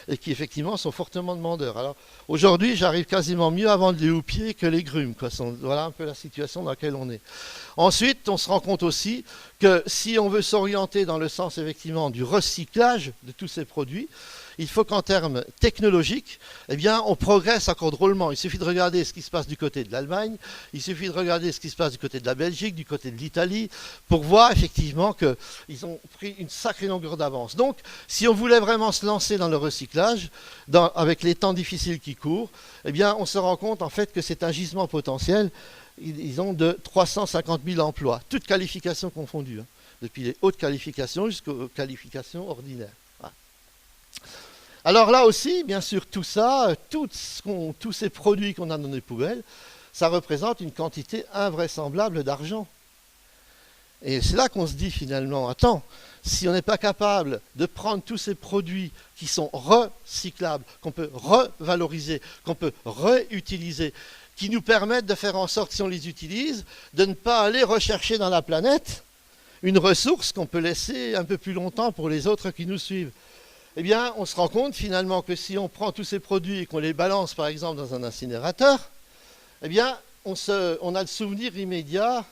et qui effectivement sont fortement demandeurs. Alors aujourd'hui, j'arrive quasiment mieux à vendre les houppiers que les grumes, quoi. Voilà un peu la situation dans laquelle on est. Ensuite, on se rend compte aussi que si on veut s'orienter dans le sens effectivement du recyclage de tous ces produits, il faut qu'en termes technologiques, eh bien, on progresse encore drôlement. Il suffit de regarder ce qui se passe du côté de l'Allemagne, il suffit de regarder ce qui se passe du côté de la Belgique, du côté de l'Italie, pour voir effectivement qu'ils ont pris une sacrée longueur d'avance. Donc, si on voulait vraiment se lancer dans le recyclage, avec les temps difficiles qui courent, eh bien, on se rend compte en fait que c'est un gisement potentiel. Ils ont de 350 000 emplois, toutes qualifications confondues, hein, depuis les hautes qualifications jusqu'aux qualifications ordinaires. Voilà. Alors là aussi, bien sûr, tout ça, tous ces produits qu'on a dans les poubelles, ça représente une quantité invraisemblable d'argent. Et c'est là qu'on se dit finalement, attends, si on n'est pas capable de prendre tous ces produits qui sont recyclables, qu'on peut revaloriser, qu'on peut réutiliser, qui nous permettent de faire en sorte, si on les utilise, de ne pas aller rechercher dans la planète une ressource qu'on peut laisser un peu plus longtemps pour les autres qui nous suivent. Eh bien, on se rend compte finalement que si on prend tous ces produits et qu'on les balance par exemple dans un incinérateur, eh bien, on a le souvenir immédiat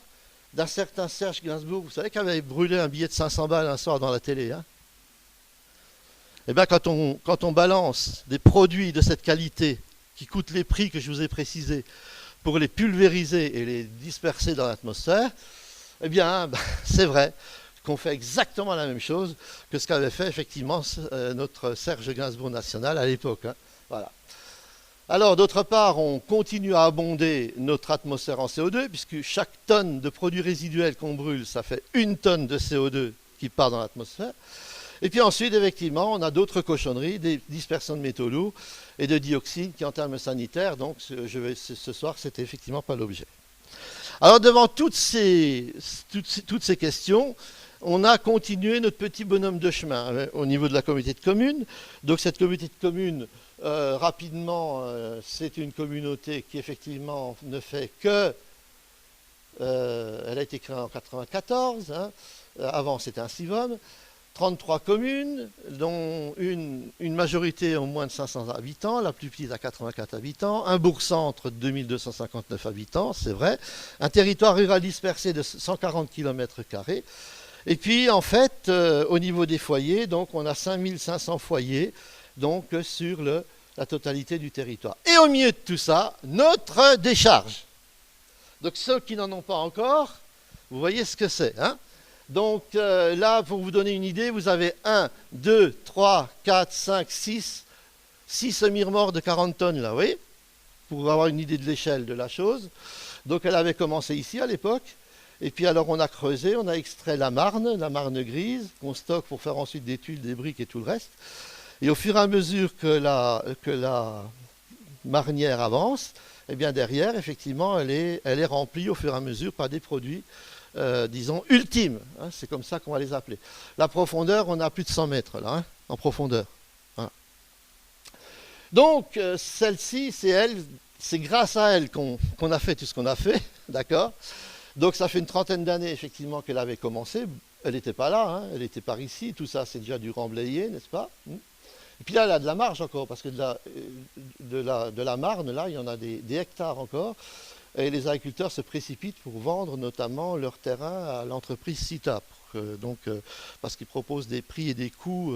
d'un certain Serge Gainsbourg, vous savez, qui avait brûlé un billet de 500 balles un soir dans la télé. Hein. Eh bien, quand on balance des produits de cette qualité, qui coûtent les prix que je vous ai précisés, pour les pulvériser et les disperser dans l'atmosphère, eh bien, c'est vrai qu'on fait exactement la même chose que ce qu'avait fait effectivement notre Serge Gainsbourg national à l'époque. Hein. Voilà. Alors, d'autre part, on continue à abonder notre atmosphère en CO2, puisque chaque tonne de produits résiduels qu'on brûle, ça fait 1 tonne de CO2 qui part dans l'atmosphère. Et puis ensuite, effectivement, on a d'autres cochonneries, des dispersions de métaux lourds et de dioxines qui, en termes sanitaires, donc ce soir, c'était effectivement pas l'objet. Alors, devant toutes ces questions, on a continué notre petit bonhomme de chemin au niveau de la communauté de communes. Donc, cette communauté de communes, rapidement, c'est une communauté qui, effectivement, ne fait que... elle a été créée en 1994. Hein, avant, c'était un CIVOM. 33 communes, dont une majorité ont moins de 500 habitants, la plus petite à 84 habitants, un bourg-centre de 2259 habitants, c'est vrai, un territoire rural dispersé de 140 km², et puis en fait, au niveau des foyers, donc on a 5500 foyers donc, sur la totalité du territoire. Et au milieu de tout ça, notre décharge. Donc ceux qui n'en ont pas encore, vous voyez ce que c'est, hein? Donc là, pour vous donner une idée, vous avez 1, 2, 3, 4, 5, 6 semi-remorques de 40 tonnes, là, oui, pour avoir une idée de l'échelle de la chose. Donc elle avait commencé ici à l'époque, et puis alors on a creusé, on a extrait la marne grise, qu'on stocke pour faire ensuite des tuiles, des briques et tout le reste. Et au fur et à mesure que la marnière avance, eh bien derrière, effectivement, elle est remplie au fur et à mesure par des produits disons, ultime, hein, c'est comme ça qu'on va les appeler. La profondeur, on a plus de 100 mètres là, hein, en profondeur. Voilà. Donc, celle-ci, c'est grâce à elle qu'on a fait tout ce qu'on a fait, d'accord. Donc, ça fait une trentaine d'années, effectivement, qu'elle avait commencé. Elle n'était pas là, hein, elle était par ici, tout ça, c'est déjà du remblayé, n'est-ce pas. Et puis là, elle a de la marge encore, parce que de la marne, là, il y en a des hectares encore. Et les agriculteurs se précipitent pour vendre notamment leur terrain à l'entreprise CITA, parce qu'ils proposent des prix et des coûts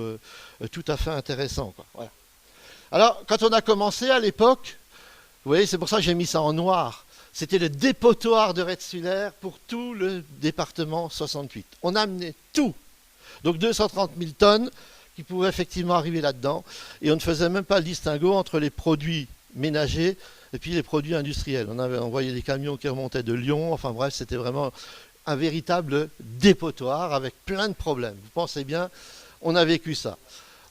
tout à fait intéressants, quoi. Voilà. Alors, quand on a commencé à l'époque, vous voyez, c'est pour ça que j'ai mis ça en noir, c'était le dépotoir de Retzwiller pour tout le département 68. On amenait tout, donc 230 000 tonnes qui pouvaient effectivement arriver là-dedans, et on ne faisait même pas le distinguo entre les produits ménagers et puis les produits industriels. On avait envoyé des camions qui remontaient de Lyon. Enfin bref, c'était vraiment un véritable dépotoir avec plein de problèmes. Vous pensez bien, on a vécu ça.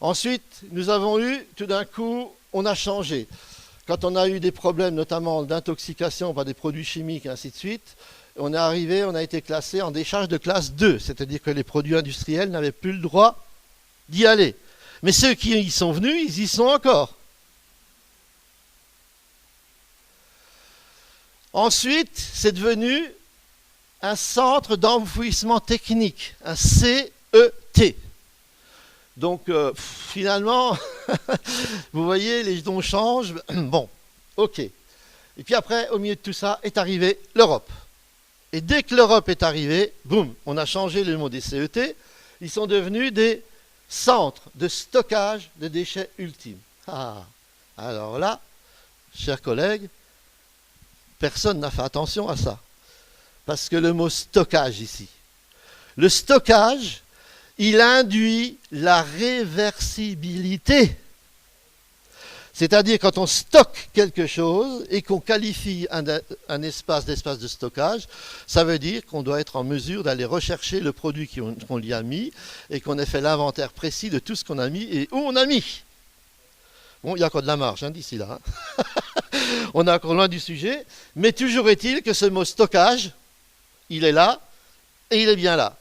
Ensuite, nous avons eu, tout d'un coup, on a changé. Quand on a eu des problèmes, notamment d'intoxication par des produits chimiques et ainsi de suite, on est arrivé, on a été classé en décharge de classe 2, c'est-à-dire que les produits industriels n'avaient plus le droit d'y aller. Mais ceux qui y sont venus, ils y sont encore. Ensuite, c'est devenu un centre d'enfouissement technique, un CET. Donc finalement, vous voyez, les dons changent. Bon, ok. Et puis après, au milieu de tout ça, est arrivée l'Europe. Et dès que l'Europe est arrivée, boum, on a changé le mot des CET. Ils sont devenus des centres de stockage de déchets ultimes. Ah, alors là, chers collègues, personne n'a fait attention à ça. Parce que le mot stockage ici, le stockage, il induit la réversibilité. C'est-à-dire quand on stocke quelque chose et qu'on qualifie un espace d'espace de stockage, ça veut dire qu'on doit être en mesure d'aller rechercher le produit qu'on y a mis et qu'on ait fait l'inventaire précis de tout ce qu'on a mis et où on a mis. Bon, il y a encore de la marge d'ici là. On est encore loin du sujet, mais toujours est-il que ce mot stockage, il est là et il est bien là.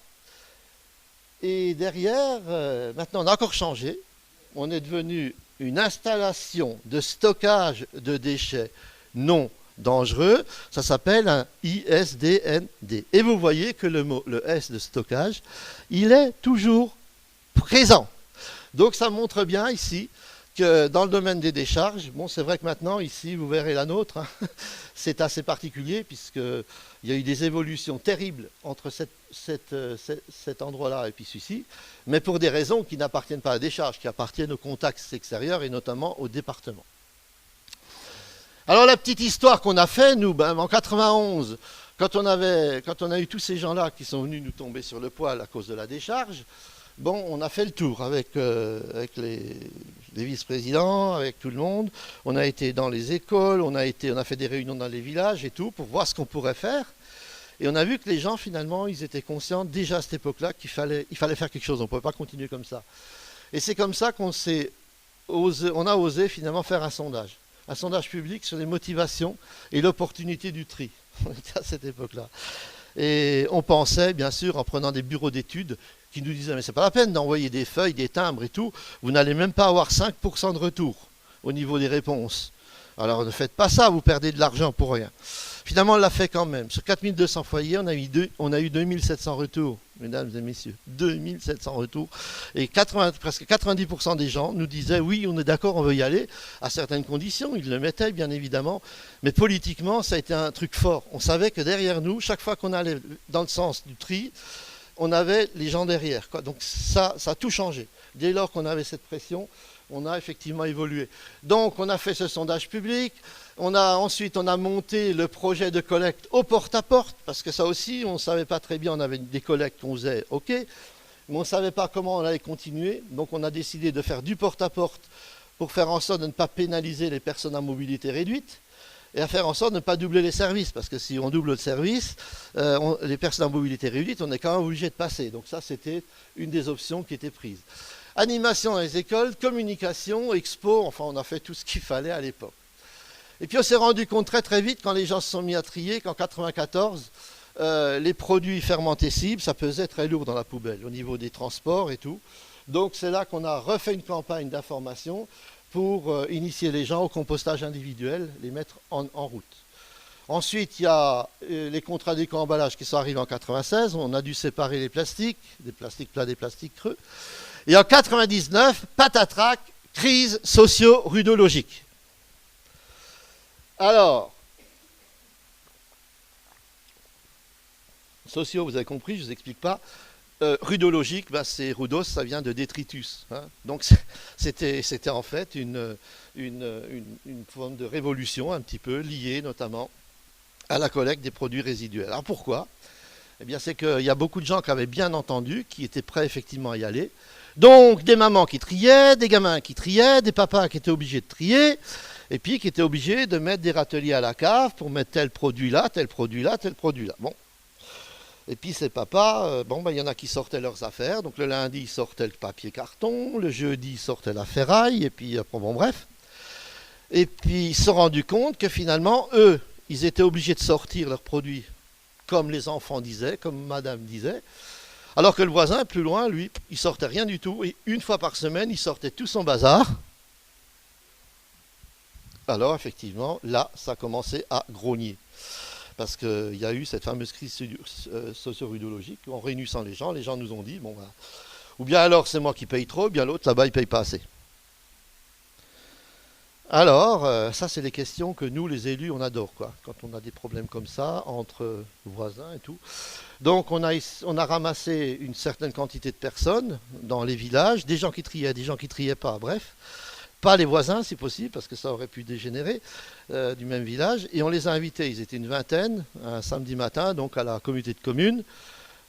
Et derrière, maintenant on a encore changé, on est devenu une installation de stockage de déchets non dangereux, ça s'appelle un ISDND. Et vous voyez que le S de stockage, il est toujours présent. Donc ça montre bien ici que dans le domaine des décharges, bon c'est vrai que maintenant ici vous verrez la nôtre, hein, c'est assez particulier puisqu'il y a eu des évolutions terribles entre cet endroit-là et puis celui-ci, mais pour des raisons qui n'appartiennent pas à la décharge, qui appartiennent au contexte extérieur et notamment au département. Alors la petite histoire qu'on a fait, nous, en 91, quand on a eu tous ces gens-là qui sont venus nous tomber sur le poil à cause de la décharge, bon, on a fait le tour avec les vice-présidents, avec tout le monde. On a été dans les écoles, on a fait des réunions dans les villages et tout pour voir ce qu'on pourrait faire. Et on a vu que les gens, finalement, ils étaient conscients déjà à cette époque-là qu'il fallait faire quelque chose. On ne pouvait pas continuer comme ça. Et c'est comme ça qu'on a osé finalement faire un sondage public sur les motivations et l'opportunité du tri. On était à cette époque-là. Et on pensait, bien sûr, en prenant des bureaux d'études, qui nous disaient, mais c'est pas la peine d'envoyer des feuilles, des timbres et tout, vous n'allez même pas avoir 5% de retour au niveau des réponses. Alors ne faites pas ça, vous perdez de l'argent pour rien. Finalement, on l'a fait quand même. Sur 4200 foyers, on a eu 2700 retours, mesdames et messieurs. 2700 retours. Et presque 90% des gens nous disaient, oui, on est d'accord, on veut y aller, à certaines conditions. Ils le mettaient, bien évidemment. Mais politiquement, ça a été un truc fort. On savait que derrière nous, chaque fois qu'on allait dans le sens du tri, on avait les gens derrière, quoi. Donc ça a tout changé. Dès lors qu'on avait cette pression, on a effectivement évolué. Donc on a fait ce sondage public, ensuite on a monté le projet de collecte au porte-à-porte, parce que ça aussi, on ne savait pas très bien, on avait des collectes qu'on faisait, ok, mais on ne savait pas comment on allait continuer, donc on a décidé de faire du porte-à-porte pour faire en sorte de ne pas pénaliser les personnes à mobilité réduite, et à faire en sorte de ne pas doubler les services, parce que si on double le service, les personnes à mobilité réduite, on est quand même obligé de passer. Donc ça, c'était une des options qui était prise. Animation dans les écoles, communication, expo, enfin on a fait tout ce qu'il fallait à l'époque. Et puis on s'est rendu compte très très vite, quand les gens se sont mis à trier, qu'en 1994, les produits fermentés cibles, ça pesait très lourd dans la poubelle, au niveau des transports et tout. Donc c'est là qu'on a refait une campagne d'information pour initier les gens au compostage individuel, les mettre en route. Ensuite, il y a les contrats d'éco-emballage qui sont arrivés en 1996. On a dû séparer les plastiques, des plastiques plats, des plastiques creux. Et en 1999, patatrac, crise socio-rudologique. Alors, socio, vous avez compris, je ne vous explique pas. Rudologique, c'est rudos, ça vient de détritus. Hein. Donc c'était en fait une forme de révolution un petit peu liée notamment à la collecte des produits résiduels. Alors pourquoi? Eh bien c'est qu'il y a beaucoup de gens qui avaient bien entendu, qui étaient prêts effectivement à y aller. Donc des mamans qui triaient, des gamins qui triaient, des papas qui étaient obligés de trier, et puis qui étaient obligés de mettre des râteliers à la cave pour mettre tel produit là, tel produit là, tel produit là. Bon. Et puis ces papas, il y en a qui sortaient leurs affaires. Donc le lundi, ils sortaient le papier carton, le jeudi, ils sortaient la ferraille, et puis bref. Et puis ils se sont rendus compte que finalement, eux, ils étaient obligés de sortir leurs produits comme les enfants disaient, comme madame disait, alors que le voisin, plus loin, lui, il sortait rien du tout, et une fois par semaine, il sortait tout son bazar. Alors effectivement, là, ça commençait à grogner. Parce qu'il y a eu cette fameuse crise socio-rudologique, en réunissant les gens nous ont dit, Ou bien alors c'est moi qui paye trop, ou bien l'autre là-bas il paye pas assez. Alors, ça c'est les questions que nous les élus on adore quoi, quand on a des problèmes comme ça entre voisins et tout. Donc on a ramassé une certaine quantité de personnes dans les villages, des gens qui triaient, des gens qui triaient pas, bref. Pas les voisins si possible, parce que ça aurait pu dégénérer du même village. Et on les a invités, ils étaient une vingtaine, un samedi matin, donc à la communauté de communes.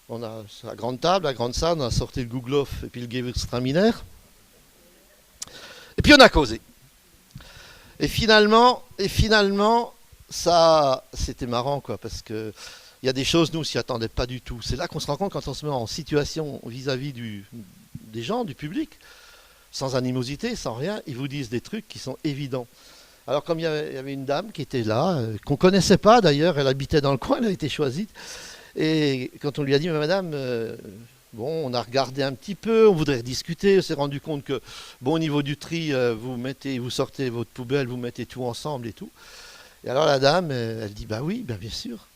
On a la grande table, la grande salle, on a sorti le Gouglof et puis le Gewürztraminer. Et puis on a causé. Et finalement, ça, c'était marrant, quoi, parce que il y a des choses, nous, on s'y attendait pas du tout. C'est là qu'on se rend compte quand on se met en situation vis-à-vis des gens, du public, sans animosité, sans rien, ils vous disent des trucs qui sont évidents. Alors comme il y avait une dame qui était là, qu'on connaissait pas d'ailleurs, elle habitait dans le coin, elle a été choisie, et quand on lui a dit, mais madame, bon, on a regardé un petit peu, on voudrait discuter, on s'est rendu compte que, bon, au niveau du tri, vous sortez votre poubelle, vous mettez tout ensemble et tout. Et alors la dame, elle dit, bah oui, bien sûr,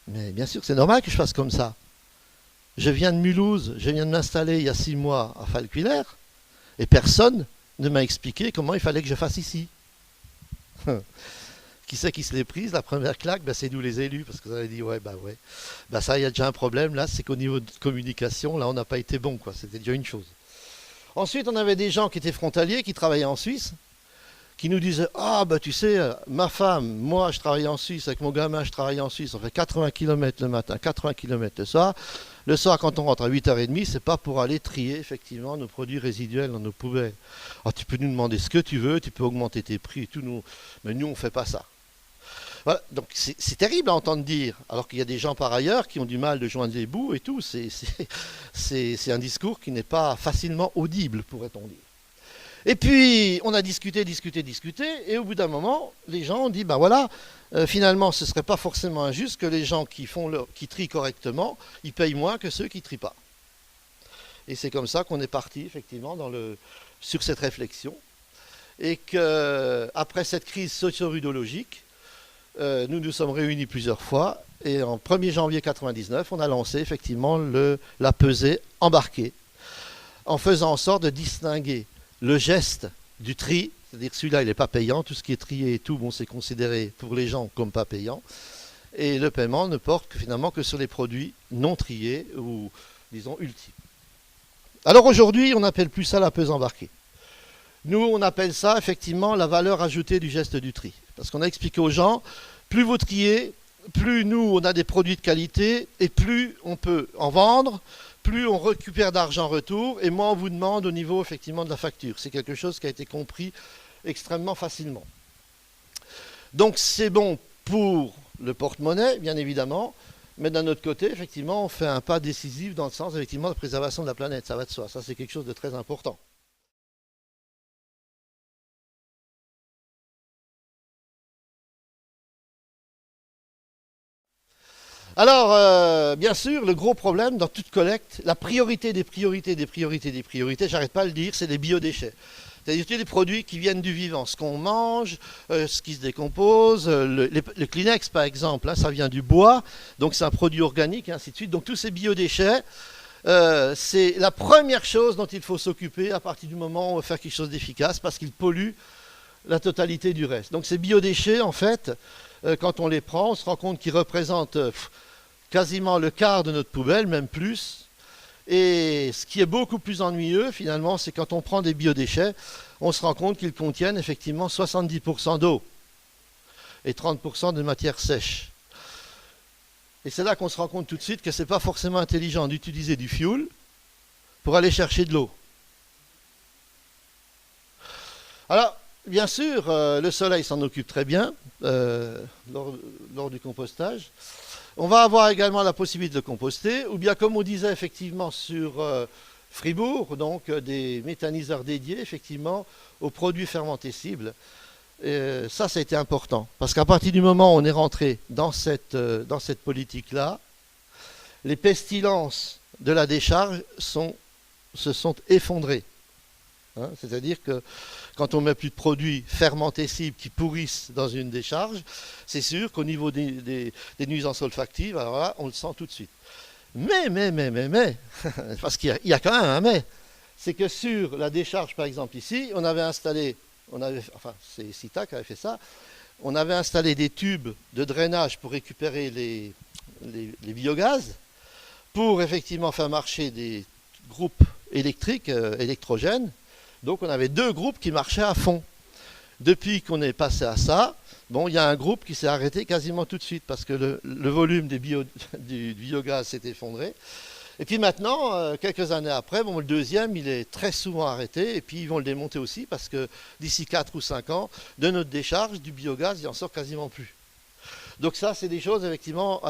mais bien sûr, c'est normal que je fasse comme ça. Je viens de Mulhouse, je viens de m'installer il y a 6 mois à Falquevillers, et personne ne m'a expliqué comment il fallait que je fasse ici. Qui c'est qui se l'est prise? La première claque, ben, c'est nous les élus, parce que vous avez dit, ouais, ben ça, il y a déjà un problème, là, c'est qu'au niveau de communication, là, on n'a pas été bon, quoi. C'était déjà une chose. Ensuite, on avait des gens qui étaient frontaliers, qui travaillaient en Suisse, qui nous disaient, ah, bah tu sais, ma femme, moi, je travaille en Suisse, avec mon gamin, je travaille en Suisse, on fait 80 km le matin, 80 km le soir. Le soir, quand on rentre à 8h30, c'est pas pour aller trier, effectivement, nos produits résiduels dans nos poubelles. Alors, tu peux nous demander ce que tu veux, tu peux augmenter tes prix et tout, mais nous, on fait pas ça. Voilà, donc c'est terrible à entendre dire, alors qu'il y a des gens par ailleurs qui ont du mal de joindre les bouts et tout. C'est un discours qui n'est pas facilement audible, pourrait-on dire. Et puis, on a discuté, et au bout d'un moment, les gens ont dit, ben voilà, finalement, ce ne serait pas forcément injuste que les gens qui trient correctement, ils payent moins que ceux qui ne trient pas. Et c'est comme ça qu'on est parti, effectivement, sur cette réflexion. Et qu'après cette crise socio-rudologique, nous nous sommes réunis plusieurs fois, et en 1er janvier 1999, on a lancé, effectivement, la pesée embarquée, en faisant en sorte de distinguer le geste du tri, c'est-à-dire celui-là, il n'est pas payant, tout ce qui est trié et tout, bon, c'est considéré pour les gens comme pas payant, et le paiement ne porte finalement que sur les produits non triés ou, disons, ultimes. Alors aujourd'hui, on n'appelle plus ça la pesée embarquée. Nous, on appelle ça effectivement la valeur ajoutée du geste du tri. Parce qu'on a expliqué aux gens, plus vous triez, plus nous, on a des produits de qualité, et plus on peut en vendre, plus on récupère d'argent en retour, et moins on vous demande au niveau effectivement de la facture. C'est quelque chose qui a été compris extrêmement facilement. Donc c'est bon pour le porte-monnaie, bien évidemment, mais d'un autre côté, effectivement, on fait un pas décisif dans le sens effectivement de préservation de la planète, ça va de soi. Ça, c'est quelque chose de très important. Alors, bien sûr, le gros problème dans toute collecte, la priorité des priorités, j'arrête pas de le dire, c'est les biodéchets. C'est-à-dire les produits qui viennent du vivant, ce qu'on mange, ce qui se décompose, le Kleenex par exemple, hein, ça vient du bois, donc c'est un produit organique, et ainsi de suite. Donc tous ces biodéchets, c'est la première chose dont il faut s'occuper à partir du moment où on veut faire quelque chose d'efficace, parce qu'ils polluent la totalité du reste. Donc ces biodéchets, en fait, quand on les prend, on se rend compte qu'ils représentent quasiment le quart de notre poubelle, même plus. Et ce qui est beaucoup plus ennuyeux, finalement, c'est quand on prend des biodéchets, on se rend compte qu'ils contiennent effectivement 70% d'eau et 30% de matière sèche. Et c'est là qu'on se rend compte tout de suite que ce n'est pas forcément intelligent d'utiliser du fioul pour aller chercher de l'eau. Alors, bien sûr, le soleil s'en occupe très bien lors du compostage. On va avoir également la possibilité de composter, ou bien comme on disait effectivement sur Fribourg, donc des méthaniseurs dédiés effectivement aux produits fermentescibles. Ça a été important, parce qu'à partir du moment où on est rentré dans cette politique-là, les pestilences de la décharge se sont effondrées. Hein, c'est-à-dire que quand on met plus de produits fermentescibles qui pourrissent dans une décharge, c'est sûr qu'au niveau des nuisances olfactives, alors là, on le sent tout de suite. Mais, parce qu'il y a quand même un mais, c'est que sur la décharge, par exemple ici, on avait installé, enfin c'est Cita qui avait fait ça, on avait installé des tubes de drainage pour récupérer les biogaz, pour effectivement faire marcher des groupes électriques, électrogènes. Donc on avait 2 groupes qui marchaient à fond. Depuis qu'on est passé à ça, bon, il y a un groupe qui s'est arrêté quasiment tout de suite parce que le volume du biogaz s'est effondré. Et puis maintenant, quelques années après, bon, le deuxième, il est très souvent arrêté et puis ils vont le démonter aussi parce que d'ici 4 ou 5 ans, de notre décharge, du biogaz, il en sort quasiment plus. Donc ça, c'est des choses effectivement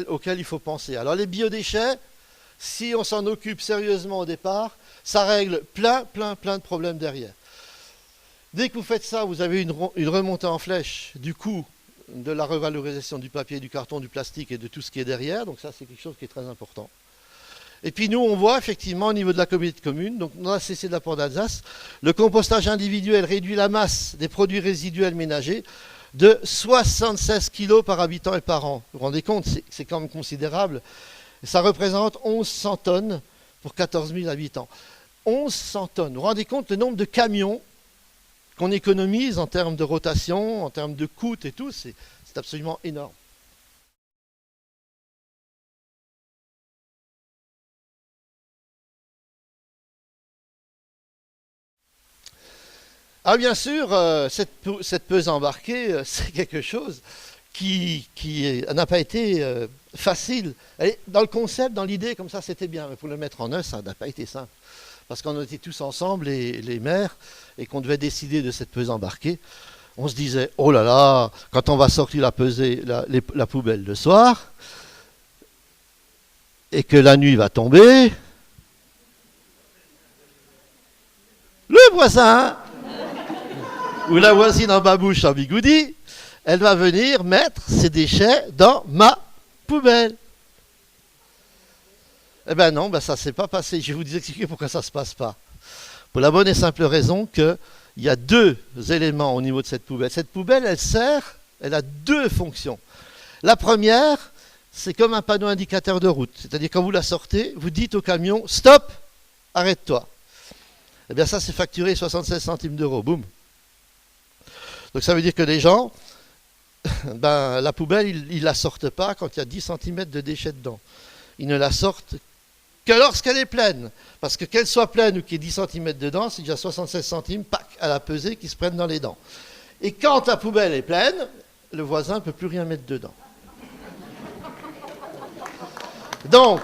auxquelles il faut penser. Alors les biodéchets, si on s'en occupe sérieusement au départ, ça règle plein de problèmes derrière. Dès que vous faites ça, vous avez une remontée en flèche du coût de la revalorisation du papier, du carton, du plastique et de tout ce qui est derrière. Donc ça, c'est quelque chose qui est très important. Et puis nous, on voit effectivement au niveau de la communauté de communes, donc dans la CC de la Porte d'Alsace, le compostage individuel réduit la masse des produits résiduels ménagers de 76 kg par habitant et par an. Vous vous rendez compte, c'est quand même considérable. Ça représente 1100 tonnes pour 14 000 habitants. 1100 tonnes. Vous vous rendez compte le nombre de camions qu'on économise en termes de rotation, en termes de coûts et tout, c'est absolument énorme. Ah bien sûr, cette peuse embarquée, c'est quelque chose qui n'a pas été facile. Dans le concept, dans l'idée, comme ça, c'était bien, mais pour le mettre en œuvre, ça n'a pas été simple. Parce qu'on était tous ensemble, les maires, et qu'on devait décider de cette pesée embarquée, on se disait, oh là là, quand on va sortir la poubelle le soir, et que la nuit va tomber, le voisin, ou la voisine en babouche en bigoudi, elle va venir mettre ses déchets dans ma poubelle. Eh ben non, ça ne s'est pas passé. Je vais vous expliquer pourquoi ça ne se passe pas. Pour la bonne et simple raison qu'il y a 2 éléments au niveau de cette poubelle. Cette poubelle, elle a 2 fonctions. La première, c'est comme un panneau indicateur de route. C'est-à-dire quand vous la sortez, vous dites au camion, stop, arrête-toi. Eh bien ça, c'est facturé 76 centimes d'euros. Boum. Donc ça veut dire que les gens, la poubelle, ils ne la sortent pas quand il y a 10 cm de déchets dedans. Ils ne la sortent que lorsqu'elle est pleine. Parce que qu'elle soit pleine ou qu'il y ait 10 cm dedans, c'est déjà 76 centimes, pac, à la pesée qui se prennent dans les dents. Et quand la poubelle est pleine, le voisin ne peut plus rien mettre dedans. Donc,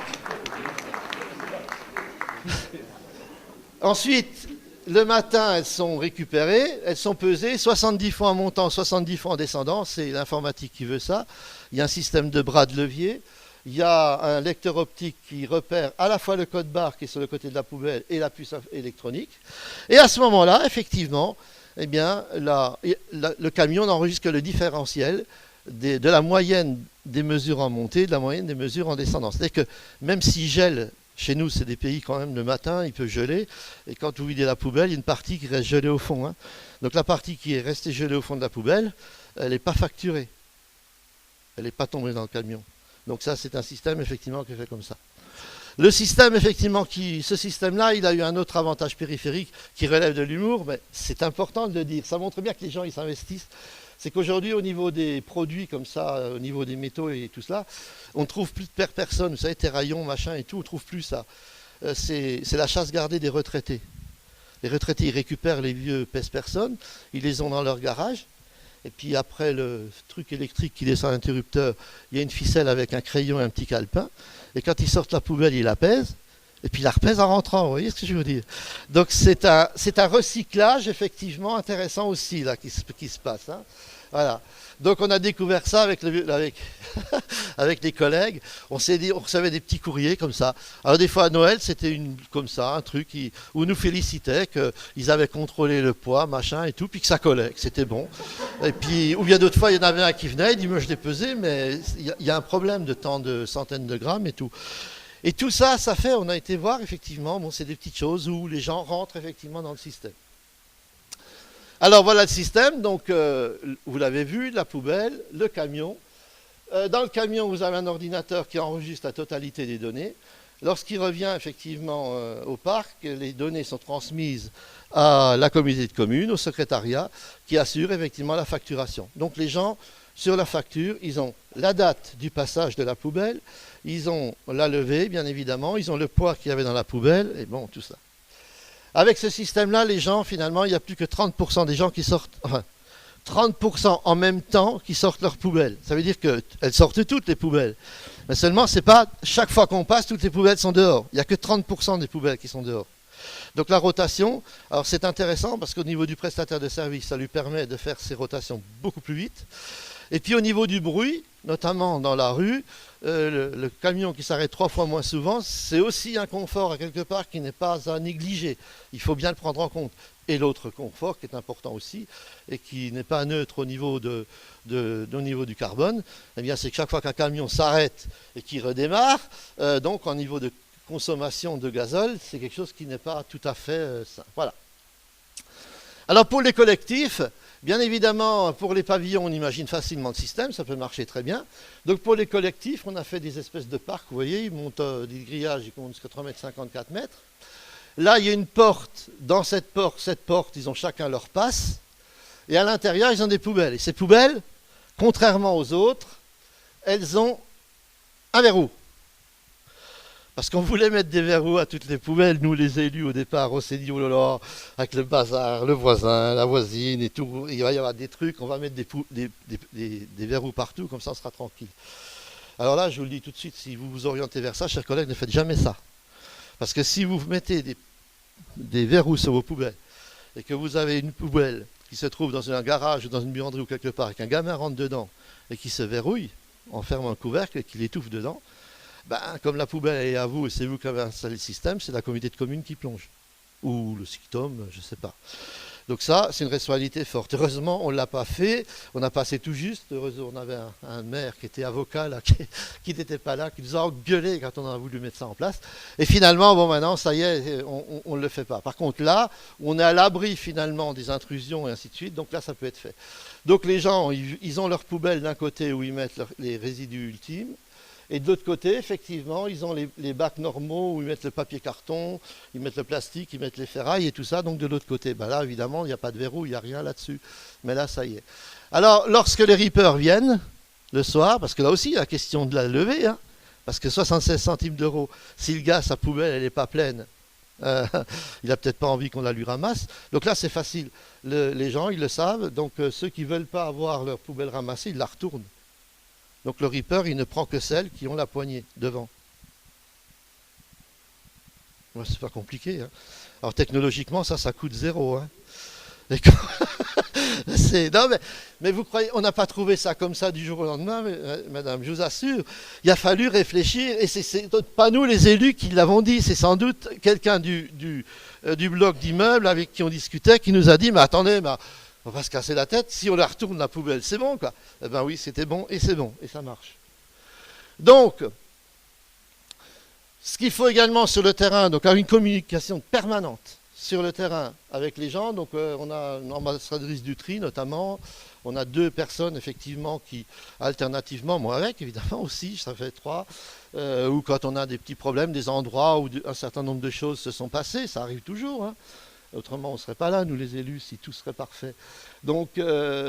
ensuite, le matin, elles sont récupérées, elles sont pesées, 70 fois en montant, 70 fois en descendant, c'est l'informatique qui veut ça. Il y a un système de bras de levier. Il y a un lecteur optique qui repère à la fois le code barre qui est sur le côté de la poubelle et la puce électronique. Et à ce moment-là, effectivement, eh bien, le camion n'enregistre que le différentiel de la moyenne des mesures en montée, de la moyenne des mesures en descendant. C'est-à-dire que même s'il gèle, chez nous c'est des pays quand même le matin, il peut geler, et quand vous videz la poubelle, il y a une partie qui reste gelée au fond. Hein. Donc la partie qui est restée gelée au fond de la poubelle, elle n'est pas facturée. Elle n'est pas tombée dans le camion. Donc ça, c'est un système, effectivement, qui est fait comme ça. Le système, effectivement, ce système-là, il a eu un autre avantage périphérique qui relève de l'humour, mais c'est important de le dire. Ça montre bien que les gens, ils s'investissent. C'est qu'aujourd'hui, au niveau des produits comme ça, au niveau des métaux et tout cela, on ne trouve plus de personne. Vous savez, terraillons, machin et tout, on ne trouve plus ça. C'est la chasse gardée des retraités. Les retraités, ils récupèrent les vieux pèse-personnes, ils les ont dans leur garage. Et puis après le truc électrique qui descend à l'interrupteur, il y a une ficelle avec un crayon et un petit calepin. Et quand ils sortent la poubelle, ils la pèsent. Et puis ils la repèsent en rentrant, vous voyez ce que je veux dire. Donc c'est un recyclage effectivement intéressant aussi là qui se passe. Hein. Voilà. Donc on a découvert ça avec avec les collègues. On recevait des petits courriers comme ça. Alors des fois à Noël, c'était comme ça, un truc où nous félicitait qu'ils avaient contrôlé le poids, machin et tout, puis que ça collait, que c'était bon. Et puis, ou bien d'autres fois, il y en avait un qui venait, il dit, moi je l'ai pesé, mais il y a un problème de tant de centaines de grammes et tout. Et tout ça, on a été voir effectivement, bon, c'est des petites choses où les gens rentrent effectivement dans le système. Alors voilà le système, donc vous l'avez vu, la poubelle, le camion, Dans le camion, vous avez un ordinateur qui enregistre la totalité des données. Lorsqu'il revient effectivement au parc, les données sont transmises à la communauté de communes, au secrétariat, qui assure effectivement la facturation. Donc les gens, sur la facture, ils ont la date du passage de la poubelle, ils ont la levée, bien évidemment, ils ont le poids qu'il y avait dans la poubelle, et bon, tout ça. Avec ce système-là, les gens, finalement, il n'y a plus que 30% des gens qui sortent, enfin, 30% en même temps qui sortent leurs poubelles. Ça veut dire qu'elles sortent toutes les poubelles. Mais seulement, c'est pas chaque fois qu'on passe, toutes les poubelles sont dehors. Il n'y a que 30% des poubelles qui sont dehors. Donc la rotation, alors c'est intéressant parce qu'au niveau du prestataire de service, ça lui permet de faire ses rotations beaucoup plus vite. Et puis au niveau du bruit, notamment dans la rue, le camion qui s'arrête 3 fois moins souvent, c'est aussi un confort à quelque part qui n'est pas à négliger. Il faut bien le prendre en compte. Et l'autre confort qui est important aussi et qui n'est pas neutre au niveau, au niveau du carbone, eh bien c'est que chaque fois qu'un camion s'arrête et qu'il redémarre, donc en niveau de consommation de gazole, c'est quelque chose qui n'est pas tout à fait ça. Voilà. Alors pour les collectifs, bien évidemment, pour les pavillons, on imagine facilement le système, ça peut marcher très bien. Donc pour les collectifs, on a fait des espèces de parcs, vous voyez, ils montent des grillages, ils montent jusqu'à 3,50 m, 4 mètres. Là, il y a une porte. Dans cette porte, ils ont chacun leur passe. Et à l'intérieur, ils ont des poubelles. Et ces poubelles, contrairement aux autres, elles ont un verrou. Parce qu'on voulait mettre des verrous à toutes les poubelles. Nous, les élus, au départ, on s'est dit, oh là là, avec le bazar, le voisin, la voisine et tout, il va y avoir des trucs, on va mettre des verrous partout, comme ça on sera tranquille. Alors là, je vous le dis tout de suite, si vous vous orientez vers ça, chers collègues, ne faites jamais ça. Parce que si vous mettez des verrous sur vos poubelles et que vous avez une poubelle qui se trouve dans un garage ou dans une buanderie ou quelque part et qu'un gamin rentre dedans et qui se verrouille en fermant un couvercle et qu'il étouffe dedans, ben, comme la poubelle est à vous et c'est vous qui avez installé le système, c'est la communauté de communes qui plonge. Ou le SICTOM, je ne sais pas. Donc ça, c'est une responsabilité forte. Heureusement, on ne l'a pas fait. On a passé tout juste. Heureusement, on avait un maire qui était avocat, là, qui n'était pas là, qui nous a engueulé quand on a voulu mettre ça en place. Et finalement, bon, maintenant, ça y est, on ne le fait pas. Par contre, là, on est à l'abri, finalement, des intrusions et ainsi de suite. Donc là, ça peut être fait. Donc les gens, ils ont leur poubelle d'un côté où ils mettent les résidus ultimes. Et de l'autre côté, effectivement, ils ont les bacs normaux où ils mettent le papier carton, ils mettent le plastique, ils mettent les ferrailles et tout ça. Donc de l'autre côté, ben là, évidemment, il n'y a pas de verrou, il n'y a rien là-dessus. Mais là, ça y est. Alors, lorsque les rippers viennent le soir, parce que là aussi, il y a la question de la levée, hein, parce que 76 centimes d'euros, si le gars, sa poubelle, elle n'est pas pleine, il n'a peut-être pas envie qu'on la lui ramasse. Donc là, c'est facile. Les gens, ils le savent. Donc ceux qui ne veulent pas avoir leur poubelle ramassée, ils la retournent. Donc le ripper, il ne prend que celles qui ont la poignée devant. Ouais, c'est pas compliqué. Hein. Alors technologiquement, ça coûte 0. Hein. Non, mais vous croyez, on n'a pas trouvé ça comme ça du jour au lendemain, madame, je vous assure. Il a fallu réfléchir, et c'est pas nous les élus qui l'avons dit, c'est sans doute quelqu'un du bloc d'immeubles avec qui on discutait qui nous a dit, mais attendez, on va se casser la tête, si on la retourne la poubelle, c'est bon quoi. Eh bien oui, c'était bon, et ça marche. Donc, ce qu'il faut également sur le terrain, donc avoir une communication permanente sur le terrain avec les gens. Donc on a une ambassadrice du tri notamment, on a 2 personnes effectivement qui, alternativement, moi avec évidemment aussi, ça fait 3, ou quand on a des petits problèmes, des endroits où un certain nombre de choses se sont passées, ça arrive toujours, hein. Autrement, on ne serait pas là, nous les élus, si tout serait parfait. Donc,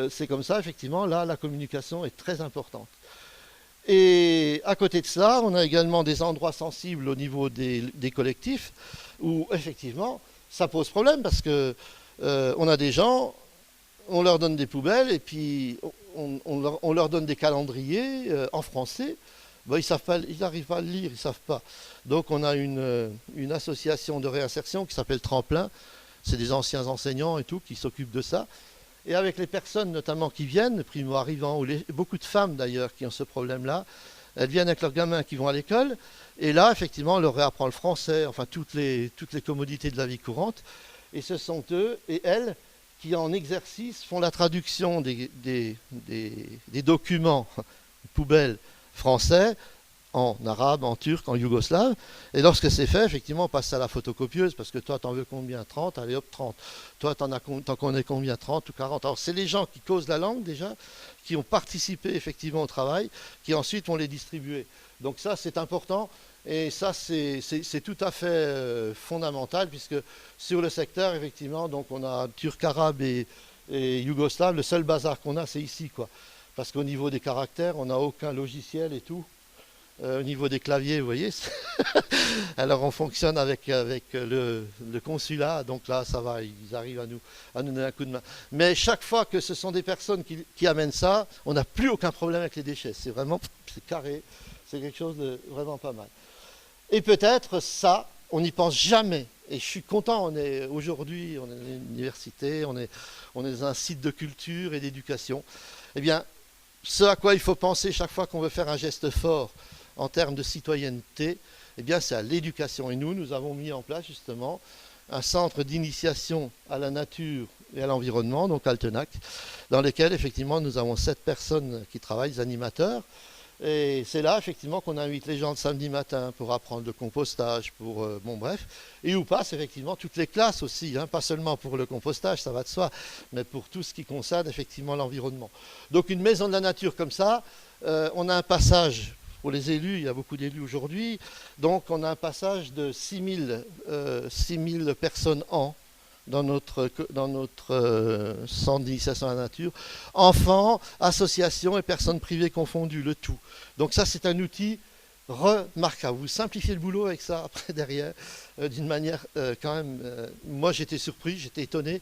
c'est comme ça, effectivement, là, la communication est très importante. Et à côté de ça, on a également des endroits sensibles au niveau des collectifs, où, effectivement, ça pose problème, parce que on a des gens, on leur donne des poubelles, et puis on leur donne des calendriers en français. Ben, ils n'arrivent pas à le lire, ils ne savent pas. Donc, on a une association de réinsertion qui s'appelle Tremplin. C'est des anciens enseignants et tout qui s'occupent de ça. Et avec les personnes notamment qui viennent, primo-arrivants, ou beaucoup de femmes d'ailleurs qui ont ce problème-là, elles viennent avec leurs gamins qui vont à l'école, et là, effectivement, on leur réapprend le français, enfin toutes les commodités de la vie courante, et ce sont eux et elles qui, en exercice, font la traduction des documents poubelles français en arabe, en turc, en yougoslave. Et lorsque c'est fait, effectivement, on passe à la photocopieuse, parce que toi, t'en veux combien? 30? Allez hop, 30. Toi, t'en connais combien? 30 ou 40. Alors, c'est les gens qui causent la langue, déjà, qui ont participé effectivement au travail, qui ensuite vont les distribuer. Donc ça, c'est important. Et ça, c'est tout à fait fondamental, puisque sur le secteur, effectivement, donc on a turc, arabe et yougoslave. Le seul bazar qu'on a, c'est ici, quoi. Parce qu'au niveau des caractères, on n'a aucun logiciel et tout. Au niveau des claviers, vous voyez. Alors on fonctionne avec le consulat, donc là, ça va, ils arrivent à nous donner un coup de main. Mais chaque fois que ce sont des personnes qui amènent ça, on n'a plus aucun problème avec les déchets. C'est vraiment, c'est carré, c'est quelque chose de vraiment pas mal. Et peut-être ça, on n'y pense jamais. Et je suis content, aujourd'hui, on est à l'université, on est dans un site de culture et d'éducation. Eh bien, ce à quoi il faut penser chaque fois qu'on veut faire un geste fort en termes de citoyenneté, eh bien, c'est à l'éducation. Et nous avons mis en place justement un centre d'initiation à la nature et à l'environnement, donc Altenac, dans lequel effectivement nous avons 7 personnes qui travaillent, des animateurs. Et c'est là, effectivement, qu'on invite les gens le samedi matin pour apprendre le compostage, bon bref, et où passent effectivement toutes les classes aussi, hein, pas seulement pour le compostage, ça va de soi, mais pour tout ce qui concerne effectivement l'environnement. Donc une maison de la nature comme ça, on a un passage, pour les élus, il y a beaucoup d'élus aujourd'hui, donc on a un passage de 6000 personnes an dans notre centre d'initiation à la nature, enfants, associations et personnes privées confondues, le tout. Donc ça, c'est un outil remarquable. Vous simplifiez le boulot avec ça après derrière, d'une manière quand même... moi, j'étais surpris, j'étais étonné